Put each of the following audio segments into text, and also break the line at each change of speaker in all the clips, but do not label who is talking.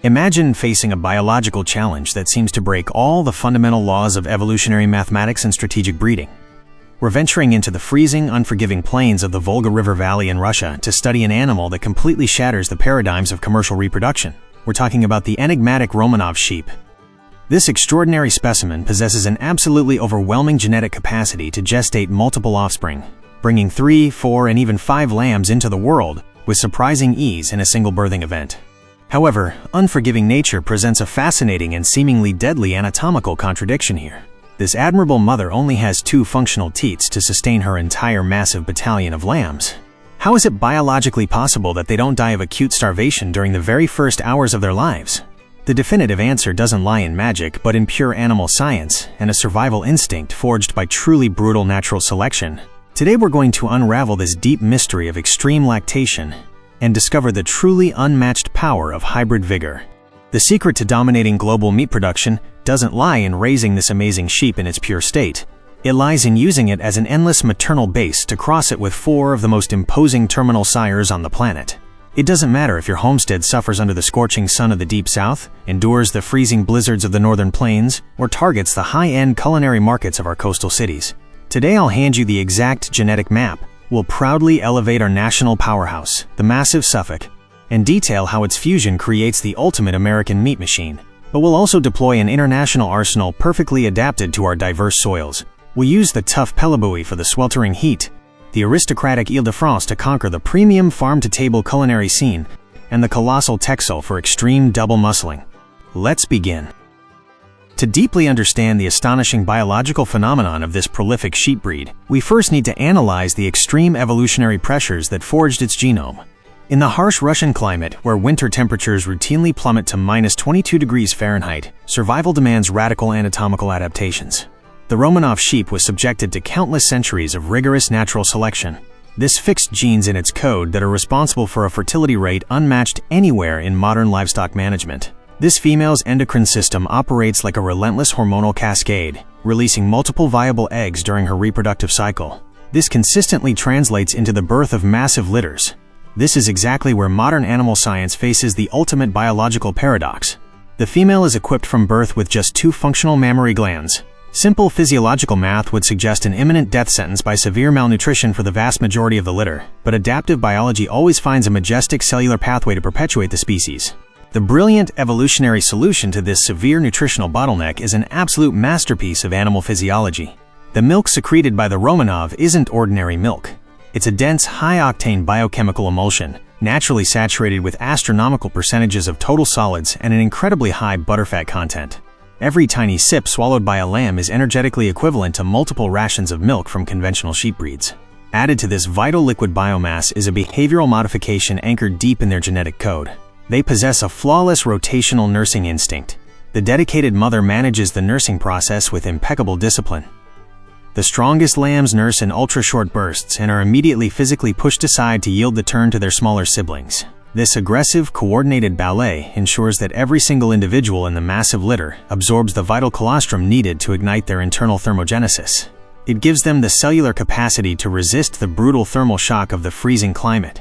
Imagine facing a biological challenge that seems to break all the fundamental laws of evolutionary mathematics and strategic breeding. We're venturing into the freezing, unforgiving plains of the Volga River Valley in Russia to study an animal that completely shatters the paradigms of commercial reproduction. We're talking about the enigmatic Romanov sheep. This extraordinary specimen possesses an absolutely overwhelming genetic capacity to gestate multiple offspring, bringing 3, 4, and even 5 lambs into the world with surprising ease in a single birthing event. However, unforgiving nature presents a fascinating and seemingly deadly anatomical contradiction here. This admirable mother only has 2 functional teats to sustain her entire massive battalion of lambs. How is it biologically possible that they don't die of acute starvation during the very first hours of their lives? The definitive answer doesn't lie in magic, but in pure animal science and a survival instinct forged by truly brutal natural selection. Today we're going to unravel this deep mystery of extreme lactation and discover the truly unmatched power of hybrid vigor. The secret to dominating global meat production doesn't lie in raising this amazing sheep in its pure state. It lies in using it as an endless maternal base to cross it with 4 of the most imposing terminal sires on the planet. It doesn't matter if your homestead suffers under the scorching sun of the deep south, endures the freezing blizzards of the northern plains, or targets the high-end culinary markets of our coastal cities. Today I'll hand you the exact genetic map. We'll proudly elevate our national powerhouse, the massive Suffolk, and detail how its fusion creates the ultimate American meat machine. But we'll also deploy an international arsenal perfectly adapted to our diverse soils. We'll use the tough Pelibuey for the sweltering heat, the aristocratic Île-de-France to conquer the premium farm-to-table culinary scene, and the colossal Texel for extreme double muscling. Let's begin. To deeply understand the astonishing biological phenomenon of this prolific sheep breed, we first need to analyze the extreme evolutionary pressures that forged its genome. In the harsh Russian climate, where winter temperatures routinely plummet to -22 degrees Fahrenheit, survival demands radical anatomical adaptations. The Romanov sheep was subjected to countless centuries of rigorous natural selection. This fixed genes in its code that are responsible for a fertility rate unmatched anywhere in modern livestock management. This female's endocrine system operates like a relentless hormonal cascade, releasing multiple viable eggs during her reproductive cycle. This consistently translates into the birth of massive litters. This is exactly where modern animal science faces the ultimate biological paradox. The female is equipped from birth with just 2 functional mammary glands. Simple physiological math would suggest an imminent death sentence by severe malnutrition for the vast majority of the litter, but adaptive biology always finds a majestic cellular pathway to perpetuate the species. The brilliant evolutionary solution to this severe nutritional bottleneck is an absolute masterpiece of animal physiology. The milk secreted by the Romanov isn't ordinary milk. It's a dense, high-octane biochemical emulsion, naturally saturated with astronomical percentages of total solids and an incredibly high butterfat content. Every tiny sip swallowed by a lamb is energetically equivalent to multiple rations of milk from conventional sheep breeds. Added to this vital liquid biomass is a behavioral modification anchored deep in their genetic code. They possess a flawless rotational nursing instinct. The dedicated mother manages the nursing process with impeccable discipline. The strongest lambs nurse in ultra-short bursts and are immediately physically pushed aside to yield the turn to their smaller siblings. This aggressive, coordinated ballet ensures that every single individual in the massive litter absorbs the vital colostrum needed to ignite their internal thermogenesis. It gives them the cellular capacity to resist the brutal thermal shock of the freezing climate.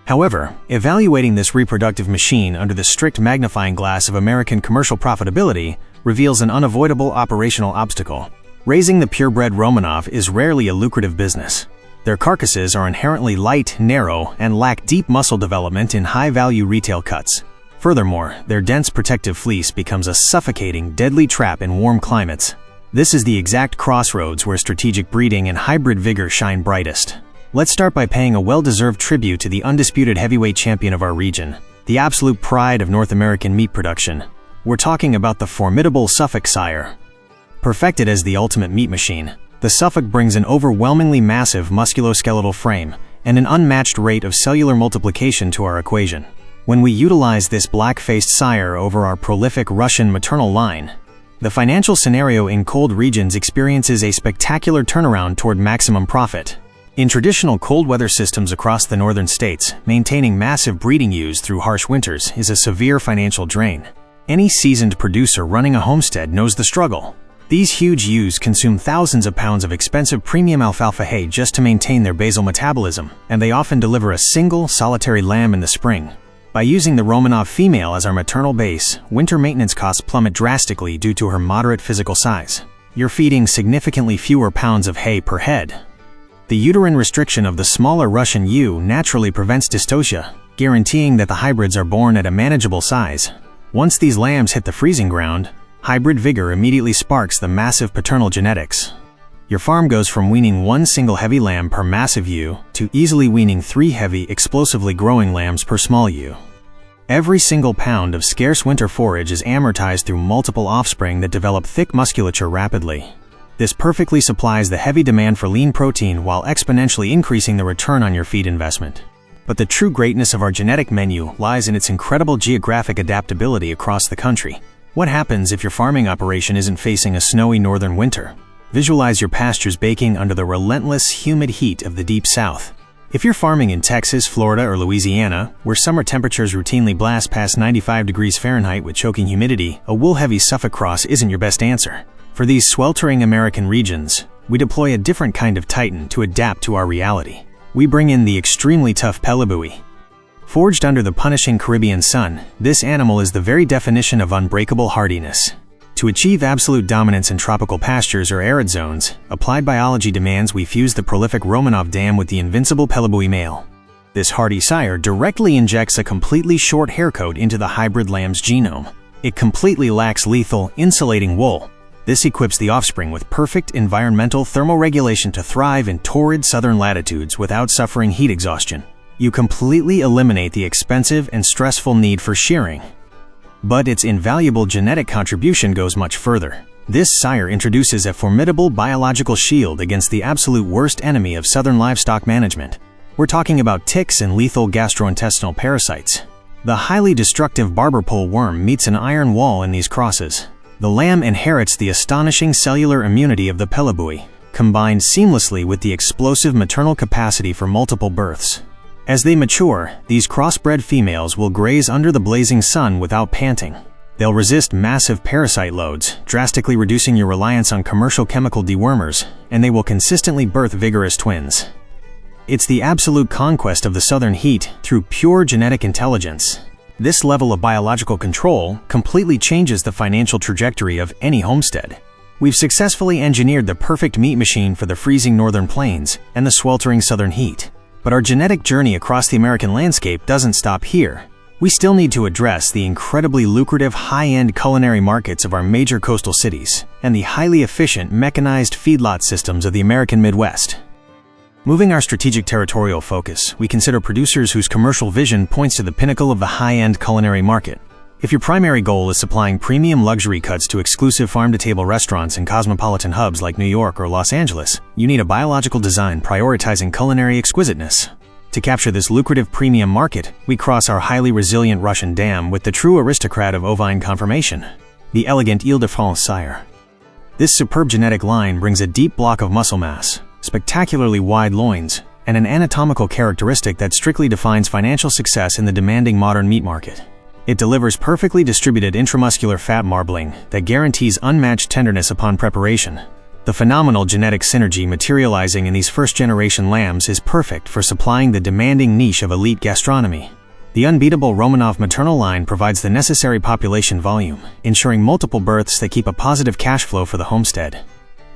However, evaluating this reproductive machine under the strict magnifying glass of American commercial profitability reveals an unavoidable operational obstacle. Raising the purebred Romanov is rarely a lucrative business. Their carcasses are inherently light, narrow, and lack deep muscle development in high-value retail cuts. Furthermore, their dense protective fleece becomes a suffocating, deadly trap in warm climates. This is the exact crossroads where strategic breeding and hybrid vigor shine brightest. Let's start by paying a well-deserved tribute to the undisputed heavyweight champion of our region, the absolute pride of North American meat production. We're talking about the formidable Suffolk sire. Perfected as the ultimate meat machine, the Suffolk brings an overwhelmingly massive musculoskeletal frame and an unmatched rate of cellular multiplication to our equation. When we utilize this black-faced sire over our prolific Russian maternal line, the financial scenario in cold regions experiences a spectacular turnaround toward maximum profit. In traditional cold weather systems across the northern states, maintaining massive breeding ewes through harsh winters is a severe financial drain. Any seasoned producer running a homestead knows the struggle. These huge ewes consume thousands of pounds of expensive premium alfalfa hay just to maintain their basal metabolism, and they often deliver a single, solitary lamb in the spring. By using the Romanov female as our maternal base, winter maintenance costs plummet drastically due to her moderate physical size. You're feeding significantly fewer pounds of hay per head. The uterine restriction of the smaller Russian ewe naturally prevents dystocia, guaranteeing that the hybrids are born at a manageable size. Once these lambs hit the freezing ground, hybrid vigor immediately sparks the massive paternal genetics. Your farm goes from weaning one single heavy lamb per massive ewe to easily weaning 3 heavy, explosively growing lambs per small ewe. Every single pound of scarce winter forage is amortized through multiple offspring that develop thick musculature rapidly. This perfectly supplies the heavy demand for lean protein while exponentially increasing the return on your feed investment. But the true greatness of our genetic menu lies in its incredible geographic adaptability across the country. What happens if your farming operation isn't facing a snowy northern winter? Visualize your pastures baking under the relentless, humid heat of the Deep South. If you're farming in Texas, Florida, or Louisiana, where summer temperatures routinely blast past 95 degrees Fahrenheit with choking humidity, a wool-heavy Suffolk cross isn't your best answer. For these sweltering American regions, we deploy a different kind of titan to adapt to our reality. We bring in the extremely tough Pelibuey. Forged under the punishing Caribbean sun, this animal is the very definition of unbreakable hardiness. To achieve absolute dominance in tropical pastures or arid zones, applied biology demands we fuse the prolific Romanov dam with the invincible Pelibuey male. This hardy sire directly injects a completely short hair coat into the hybrid lamb's genome. It completely lacks lethal, insulating wool. This equips the offspring with perfect environmental thermoregulation to thrive in torrid southern latitudes without suffering heat exhaustion. You completely eliminate the expensive and stressful need for shearing. But its invaluable genetic contribution goes much further. This sire introduces a formidable biological shield against the absolute worst enemy of southern livestock management. We're talking about ticks and lethal gastrointestinal parasites. The highly destructive barber pole worm meets an iron wall in these crosses. The lamb inherits the astonishing cellular immunity of the Pelibuey, combined seamlessly with the explosive maternal capacity for multiple births. As they mature, these crossbred females will graze under the blazing sun without panting. They'll resist massive parasite loads, drastically reducing your reliance on commercial chemical dewormers, and they will consistently birth vigorous twins. It's the absolute conquest of the southern heat through pure genetic intelligence. This level of biological control completely changes the financial trajectory of any homestead. We've successfully engineered the perfect meat machine for the freezing northern plains and the sweltering southern heat. But our genetic journey across the American landscape doesn't stop here. We still need to address the incredibly lucrative high-end culinary markets of our major coastal cities and the highly efficient mechanized feedlot systems of the American Midwest. Moving our strategic territorial focus, we consider producers whose commercial vision points to the pinnacle of the high-end culinary market. If your primary goal is supplying premium luxury cuts to exclusive farm-to-table restaurants in cosmopolitan hubs like New York or Los Angeles, you need a biological design prioritizing culinary exquisiteness. To capture this lucrative premium market, we cross our highly resilient Russian dam with the true aristocrat of ovine conformation, the elegant Île-de-France sire. This superb genetic line brings a deep block of muscle mass, spectacularly wide loins, and an anatomical characteristic that strictly defines financial success in the demanding modern meat market. It delivers perfectly distributed intramuscular fat marbling that guarantees unmatched tenderness upon preparation. The phenomenal genetic synergy materializing in these first-generation lambs is perfect for supplying the demanding niche of elite gastronomy. The unbeatable Romanov maternal line provides the necessary population volume, ensuring multiple births that keep a positive cash flow for the homestead.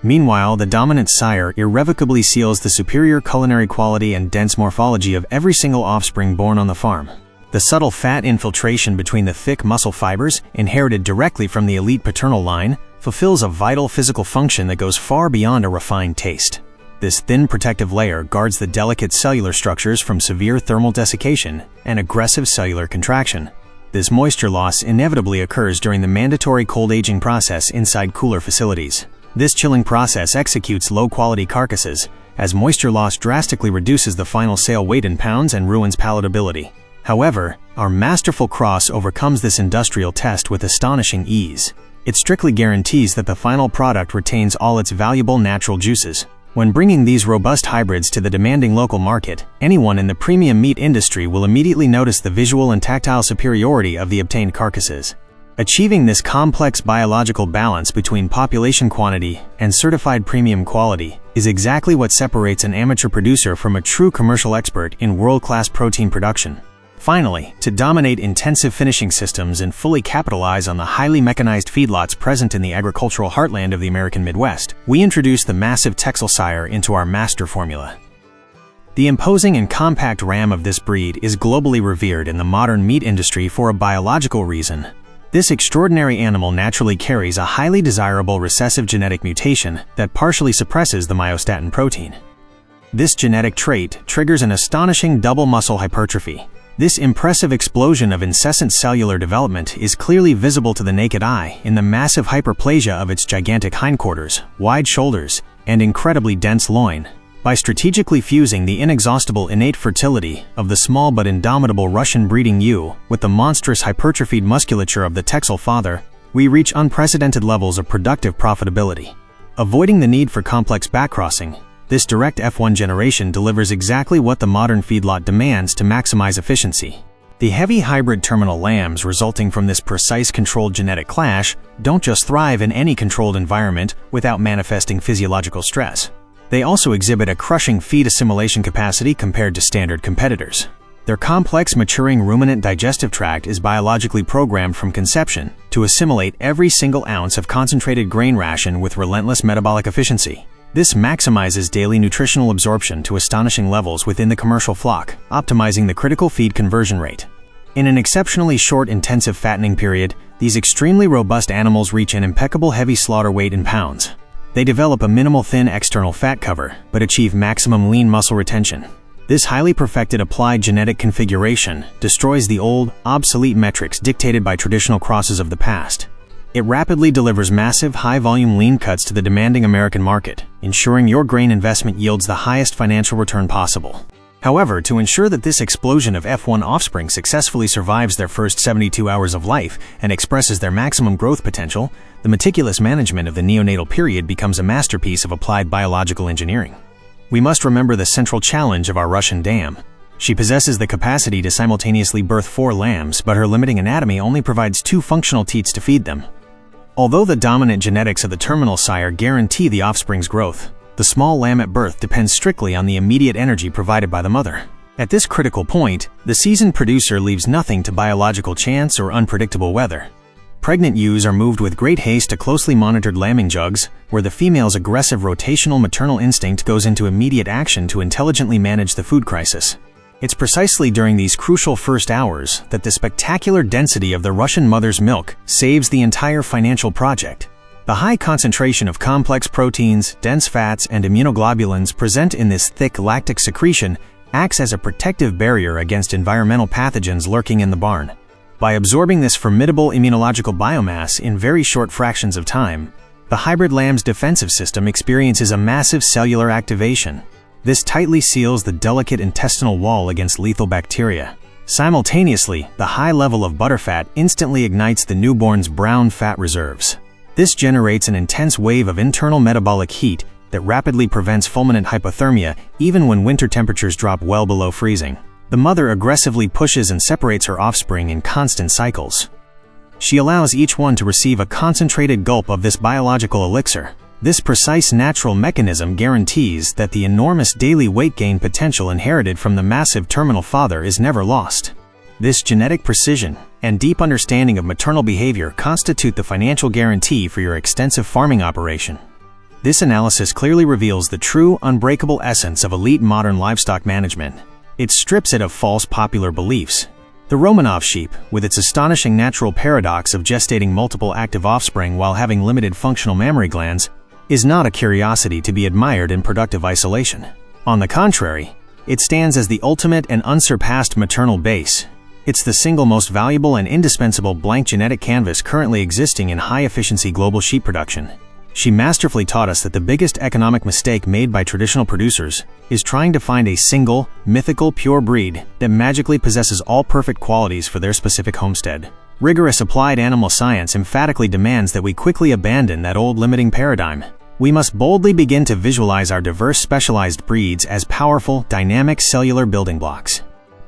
Meanwhile, the dominant sire irrevocably seals the superior culinary quality and dense morphology of every single offspring born on the farm. The subtle fat infiltration between the thick muscle fibers, inherited directly from the elite paternal line, fulfills a vital physical function that goes far beyond a refined taste. This thin protective layer guards the delicate cellular structures from severe thermal desiccation and aggressive cellular contraction. This moisture loss inevitably occurs during the mandatory cold aging process inside cooler facilities. This chilling process executes low-quality carcasses, as moisture loss drastically reduces the final sale weight in pounds and ruins palatability. However, our masterful cross overcomes this industrial test with astonishing ease. It strictly guarantees that the final product retains all its valuable natural juices. When bringing these robust hybrids to the demanding local market, anyone in the premium meat industry will immediately notice the visual and tactile superiority of the obtained carcasses. Achieving this complex biological balance between population quantity and certified premium quality is exactly what separates an amateur producer from a true commercial expert in world-class protein production. Finally, to dominate intensive finishing systems and fully capitalize on the highly mechanized feedlots present in the agricultural heartland of the American Midwest, we introduced the massive Texel sire into our master formula. The imposing and compact ram of this breed is globally revered in the modern meat industry for a biological reason. This extraordinary animal naturally carries a highly desirable recessive genetic mutation that partially suppresses the myostatin protein. This genetic trait triggers an astonishing double muscle hypertrophy. This impressive explosion of incessant cellular development is clearly visible to the naked eye in the massive hyperplasia of its gigantic hindquarters, wide shoulders, and incredibly dense loin. By strategically fusing the inexhaustible innate fertility of the small but indomitable Russian breeding ewe with the monstrous hypertrophied musculature of the Texel father, we reach unprecedented levels of productive profitability. Avoiding the need for complex backcrossing, this direct F1 generation delivers exactly what the modern feedlot demands to maximize efficiency. The heavy hybrid terminal lambs resulting from this precise controlled genetic clash don't just thrive in any controlled environment without manifesting physiological stress. They also exhibit a crushing feed assimilation capacity compared to standard competitors. Their complex maturing ruminant digestive tract is biologically programmed from conception to assimilate every single ounce of concentrated grain ration with relentless metabolic efficiency. This maximizes daily nutritional absorption to astonishing levels within the commercial flock, optimizing the critical feed conversion rate. In an exceptionally short intensive fattening period, these extremely robust animals reach an impeccable heavy slaughter weight in pounds. They develop a minimal thin external fat cover, but achieve maximum lean muscle retention. This highly perfected applied genetic configuration destroys the old, obsolete metrics dictated by traditional crosses of the past. It rapidly delivers massive, high-volume lean cuts to the demanding American market, ensuring your grain investment yields the highest financial return possible. However, to ensure that this explosion of F1 offspring successfully survives their first 72 hours of life and expresses their maximum growth potential, the meticulous management of the neonatal period becomes a masterpiece of applied biological engineering. We must remember the central challenge of our Russian dam. She possesses the capacity to simultaneously birth 4 lambs, but her limiting anatomy only provides 2 functional teats to feed them. Although the dominant genetics of the terminal sire guarantee the offspring's growth, the small lamb at birth depends strictly on the immediate energy provided by the mother. At this critical point, the seasoned producer leaves nothing to biological chance or unpredictable weather. Pregnant ewes are moved with great haste to closely monitored lambing jugs, where the female's aggressive rotational maternal instinct goes into immediate action to intelligently manage the food crisis. It's precisely during these crucial first hours that the spectacular density of the Russian mother's milk saves the entire financial project. The high concentration of complex proteins, dense fats, and immunoglobulins present in this thick lactic secretion acts as a protective barrier against environmental pathogens lurking in the barn. By absorbing this formidable immunological biomass in very short fractions of time, the hybrid lamb's defensive system experiences a massive cellular activation. This tightly seals the delicate intestinal wall against lethal bacteria. Simultaneously, the high level of butterfat instantly ignites the newborn's brown fat reserves. This generates an intense wave of internal metabolic heat that rapidly prevents fulminant hypothermia even when winter temperatures drop well below freezing. The mother aggressively pushes and separates her offspring in constant cycles. She allows each one to receive a concentrated gulp of this biological elixir. This precise natural mechanism guarantees that the enormous daily weight gain potential inherited from the massive terminal father is never lost. This genetic precision and deep understanding of maternal behavior constitute the financial guarantee for your extensive farming operation. This analysis clearly reveals the true, unbreakable essence of elite modern livestock management. It strips it of false popular beliefs. The Romanov sheep, with its astonishing natural paradox of gestating multiple active offspring while having limited functional mammary glands, is not a curiosity to be admired in productive isolation. On the contrary, it stands as the ultimate and unsurpassed maternal base. It's the single most valuable and indispensable blank genetic canvas currently existing in high-efficiency global sheep production. She masterfully taught us that the biggest economic mistake made by traditional producers is trying to find a single, mythical pure breed that magically possesses all perfect qualities for their specific homestead. Rigorous applied animal science emphatically demands that we quickly abandon that old limiting paradigm. We must boldly begin to visualize our diverse specialized breeds as powerful, dynamic cellular building blocks.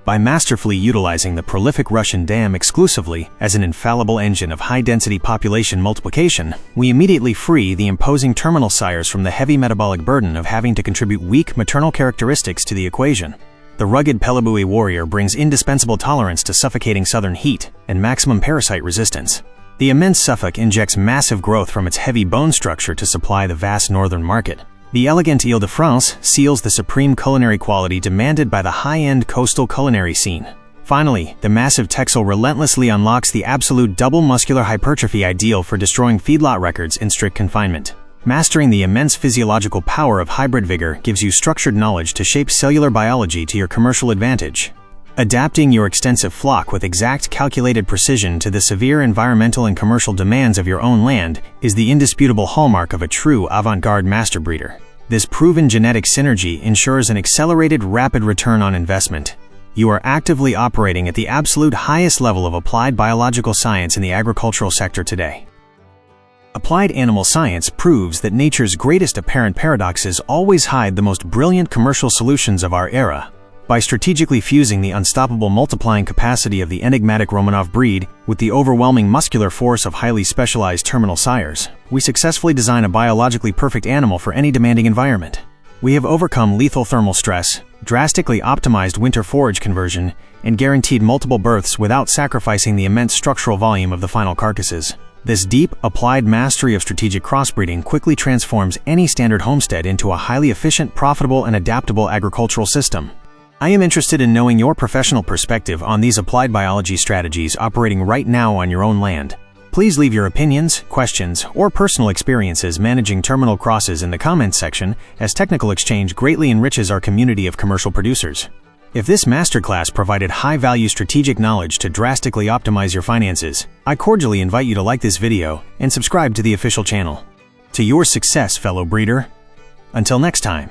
By masterfully utilizing the prolific Russian dam exclusively as an infallible engine of high-density population multiplication, we immediately free the imposing terminal sires from the heavy metabolic burden of having to contribute weak maternal characteristics to the equation. The rugged Pelibuey warrior brings indispensable tolerance to suffocating southern heat and maximum parasite resistance. The immense Suffolk injects massive growth from its heavy bone structure to supply the vast northern market. The elegant Île-de-France seals the supreme culinary quality demanded by the high-end coastal culinary scene. Finally, the massive Texel relentlessly unlocks the absolute double muscular hypertrophy ideal for destroying feedlot records in strict confinement. Mastering the immense physiological power of hybrid vigor gives you structured knowledge to shape cellular biology to your commercial advantage. Adapting your extensive flock with exact calculated precision to the severe environmental and commercial demands of your own land is the indisputable hallmark of a true avant-garde master breeder. This proven genetic synergy ensures an accelerated, rapid return on investment. You are actively operating at the absolute highest level of applied biological science in the agricultural sector today. Applied animal science proves that nature's greatest apparent paradoxes always hide the most brilliant commercial solutions of our era. By strategically fusing the unstoppable multiplying capacity of the enigmatic Romanov breed with the overwhelming muscular force of highly specialized terminal sires, we successfully design a biologically perfect animal for any demanding environment. We have overcome lethal thermal stress, drastically optimized winter forage conversion, and guaranteed multiple births without sacrificing the immense structural volume of the final carcasses. This deep, applied mastery of strategic crossbreeding quickly transforms any standard homestead into a highly efficient, profitable, and adaptable agricultural system. I am interested in knowing your professional perspective on these applied biology strategies operating right now on your own land. Please leave your opinions, questions, or personal experiences managing terminal crosses in the comments section, as technical exchange greatly enriches our community of commercial producers. If this masterclass provided high-value strategic knowledge to drastically optimize your finances, I cordially invite you to like this video and subscribe to the official channel. To your success, fellow breeder. Until next time.